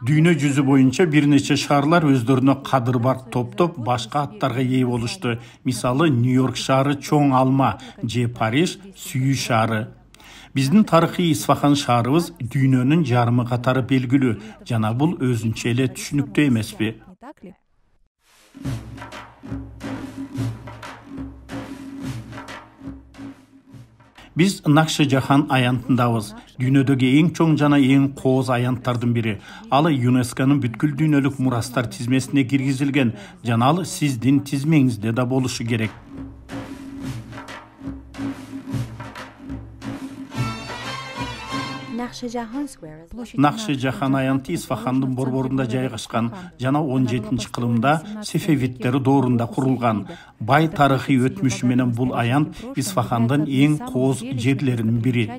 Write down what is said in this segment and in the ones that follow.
Dünya жүзі boyunca bir neçe şaharlar özlerine kadırbark топтоп, başka atlarga ие болушtu. Misалы, Нью-Йорк шаары чоң алма, же Париж сүйүү шаары. Биздин тарыхый Исфахан шаарыбыз дүйнөнүн жарымы катары белгилүү. Жана бул өзүнчө эле түшүнүктүү эмеспи? Biz Nakşi-Jahan аянтындабыз. Дүйнөдөгү эң чоң жана эң кооз аянттардын бири. Ал ЮНЕСКОнун бүткүл дүйнөлүк мурастар тизмесине киргизилген. Жана ал сиздин тизмеңизде да болушу керек. Nakşi-Jahan аянты Исфахандын борборунда жайгашкан жана 17-кылымда Сефевиттер доорунда курулган. Бай тарыхый өтмүшү менен бул аянт Исфахандын эң кооз жерлеринин бири.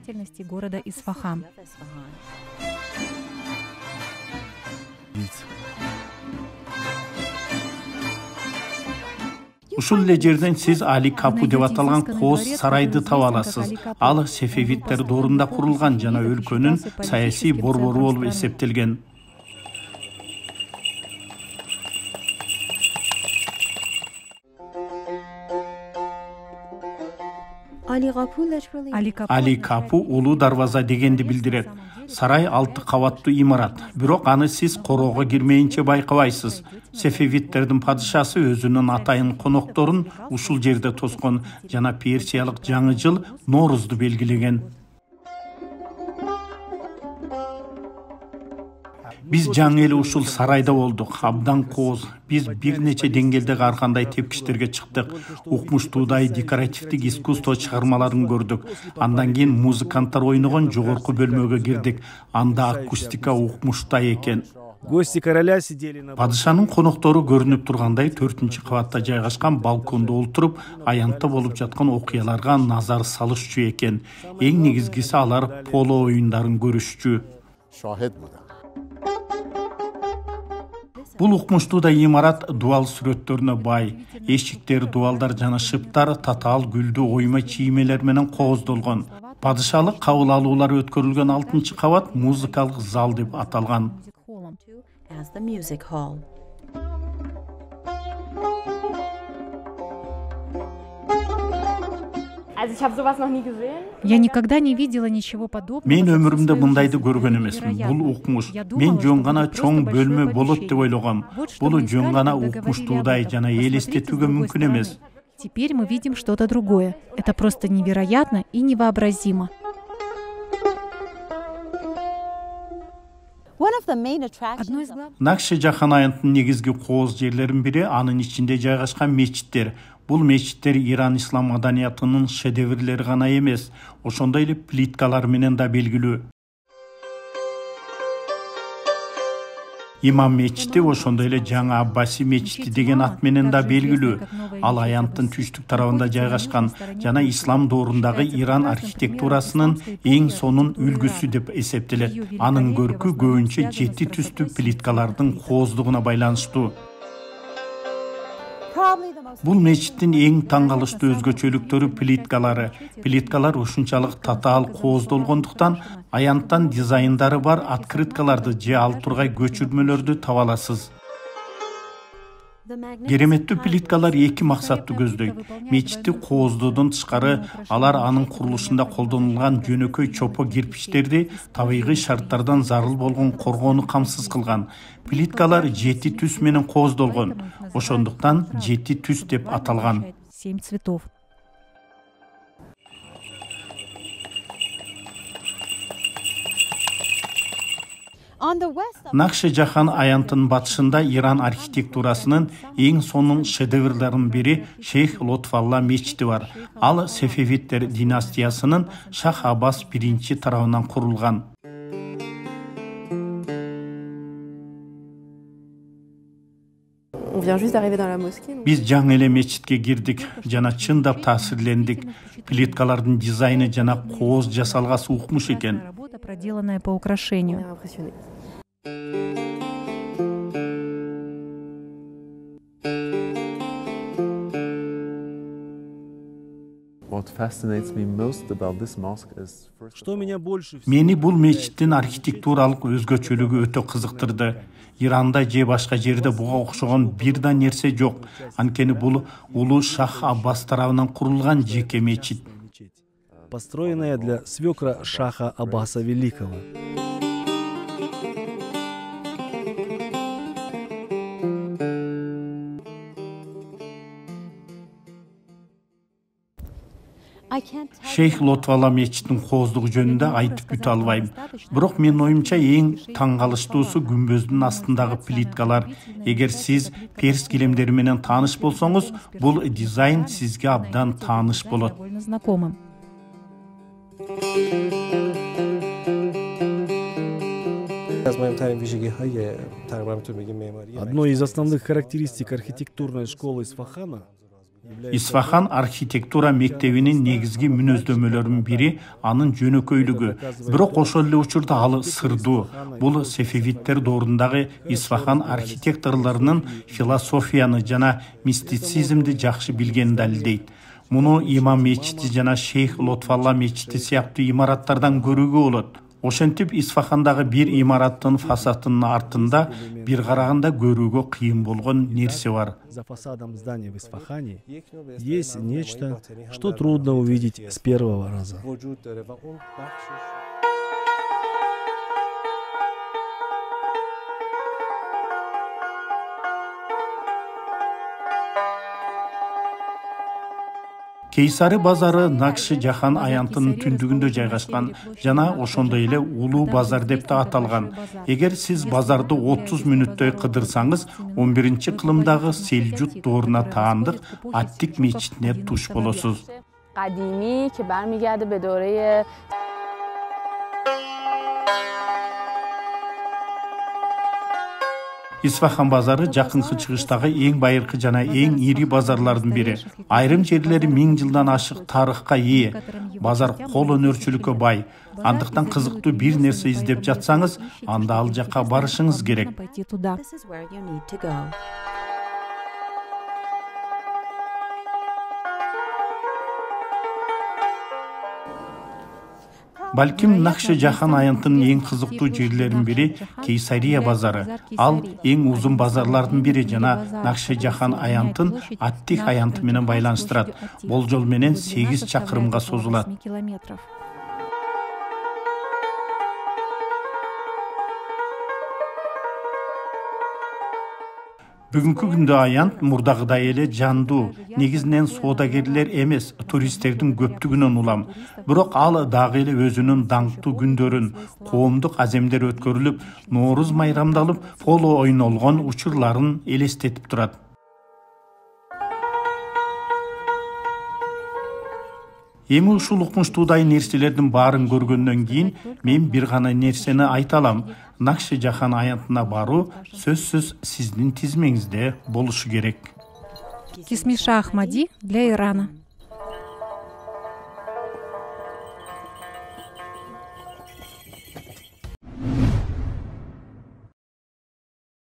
Ушул эле жерден сиз Али Капу деп аталган кооз сарайды таба аласыз. Ал Сефевиттер доорунда курулган жана өлкөнүн саясий борбору болуп эсептелген. Али Капу улуу дарбаза дегенди билдирет. Сарай 6 кабаттуу имарат, бирок аны сиз короого кирмейинче байкабайсыз. Сефевиттердин падышасы өзүнүн атайын конокторун ушул жерде тоскон жана персиялык жаңы жыл Ноорузду белгилеген. Биз жаңы эле ушул сарайда болдук, абдан кооз. Биз бир нече деңгээлдеги ар кандай тепкичтерге чыктык. Укмуштуудай декоративдик искусство чыгармаларын көрдүк. Андан кийин музыканттар ойногон жогорку бөлмөгө кирдик. Анда акустика укмуштай экен. Гости короля сидели на... Падышанын коноктору көрүнүп тургандай 4-кабатта жайгашкан балкондо олтуруп, аянтта болуп жаткан окуяларга назар салышчу экен. Эң негизгиси алар поло оюндарын көрүшчү. Бул укмуштууда имарат дуал сүрөттөрүнө бай. Эшиктер, дуалдар жана шыптар татаал гүлдүү ойма чиймелер менен кооздолгон. Падышалык кабыл алуулар өткөрүлгөн 6-кабат музыкалык зал деп аталган. Я никогда не видела ничего подобного. Мен өмүрүмдө мындайды көргөн эмесмин. Бул укмуш. Мен жөн гана чоң бөлмө болот деп ойлогом. Бул жөн гана укмуштуудай жана элестетүүгө мүмкүн эмес. Теперь мы видим что-то другое. Это просто невероятно и невообразимо. Накши-Жахан аянтынын негизги кооз жерлеринин бири анын ичинде жайгашкан мечиттер. Бул мечиттер Иран ислам маданиятынын шедеврлери гана эмес, ошондой эле плиткалар менен да белгилүү. Имам мечити ошондой эле жаңы Аббаси мечити деген ат менен да белгилүү. Ал аянттын түштүк тарабында жайгашкан жана ислам доорундагы Иран архитектурасынын эң сонун үлгүсү деп эсептелет. Анын көркү көбүнчө 7 түстүү плиткалардын кооздугуна байланыштуу. Бул мечиттин эң таң калыштуу өзгөчөлүктөрү плиткалары. Плиткалар ушунчалык татаал кооздолгондуктан аянттан дизайндары бар открыткаларды же ал тургай көчүрмөлөрдү таба аласыз. Кереметтүү плиткалар 2 максатты көздөйт. Мечитти кооздоодон тышкары алар анын курулушунда колдонулган жөнөкөй чопо кирпичтерди табигый шарттардан зарыл болгон коргоону камсыз кылган. Плиткалар 7 түс менен кооздолгон. Ошондуктан 7 түс деп аталган. 7 цветов. Накши-Жахан аянтынын батышында Иран архитектурасынын эң сонун шедеврларынын бири Шейх Лотфалла мечити бар. Ал Сефевиттер династиясынын Шах Аббас I тарабынан курулган. Биз жаңы эле мечитке кирдик жана чындап таасирлендик. Плиткалардын дизайны жана кооз жасалгасы укмуш экен. Проделанная по украшению. Что меня больше всего Мени бул мечиттин архитектуралык өзгөчөлүгү өтө кызыктырды. Иранда же башка жерде буга окшогон бир да нерсе жок. Анткени бул улуу Шах Аббас тарабынан курулган жеке мечит. построенная для свекра Шаха Аббаса Великого. Шейх Лотфалла мечитин кооздугу жөнүндө айтып бүтө албайм. Бирок менин оюмча эң таң калыштуусу күмбөздүн астындагы плиткалар. Эгер сиз перс килемдери менен тааныш болсоңуз, бул дизайн сизге абдан тааныш болот. Довольно знакомым. Одной из основных характеристик архитектурной школы Исфахана Исфахан архитектура мектебинин негизги мүнөздөмөлөрүнүн бири анын жөнөкөйлүгү. Бирок ошол эле учурда ал сырдуу. Бул сефевиттер доорундагы Исфахан архитекторлорунун философияны жана мистицизмди жакшы билгенин далилдейт. Муну Имам мечити жана Шейх Лотфалла мечити сыяктуу имараттардан көрүүгө болот. Ошентип Исфахандагы бир имараттын фасадынын артында бир караганда көрүүгө кыйын болгон нерсе бар. за фасадом здания в Исфахане есть нечто, что трудно увидеть с первого раза. Кейсари базары Накши Жахан аянтынын түндүгүндө жайгашкан жана ошондой эле улуу базар деп да аталган. Эгер сиз базарды 30 мүнөттөй кыдырсаңыз, 11-кылымдагы Селжук дооруна таандык Аттик мечитине туш болосуз. قدیمی که برمیگرده به دوره Исфахан базары жакынкы чыгыштагы эң байыркы жана эң ири базарлардын бири. Айрым жерлери 1000 жылдан ашык тарыхка ээ. Базар кол өнөрчүлүккө бай. Андыктан кызыктуу бир нерсе издеп жатсаңыз, анда ал жакка барышыңыз керек. Пойти туда. Балким Накши Жахан аянтынын эң кызыктуу жерлеринин бири Кейсария базары. Ал эң узун базарлардын бири жана Накши Жахан аянтын Аттик аянты менен байланыштырат. Болжол менен 8 чакырымга созулат. Бүгүнкү күндө аянт мурдагыдай эле жандуу, негизинен соодагерлер эмес, туристтердин көптүгүнөн улам. Бирок ал дагы эле өзүнүн даңктуу күндөрүн, коомдук аземдер өткөрүлүп, Нооруз майрамдалып, поло ойнолгон учурларын элестетип турат. Эми ушул укмуштуудай нерселердин баарын көргөндөн кийин мен бир гана нерсени айта алам. Накши Жахан аянтына баруу сөзсүз сиздин тизмеңизде болушу керек. Кисмиша Ахмади для Ирана.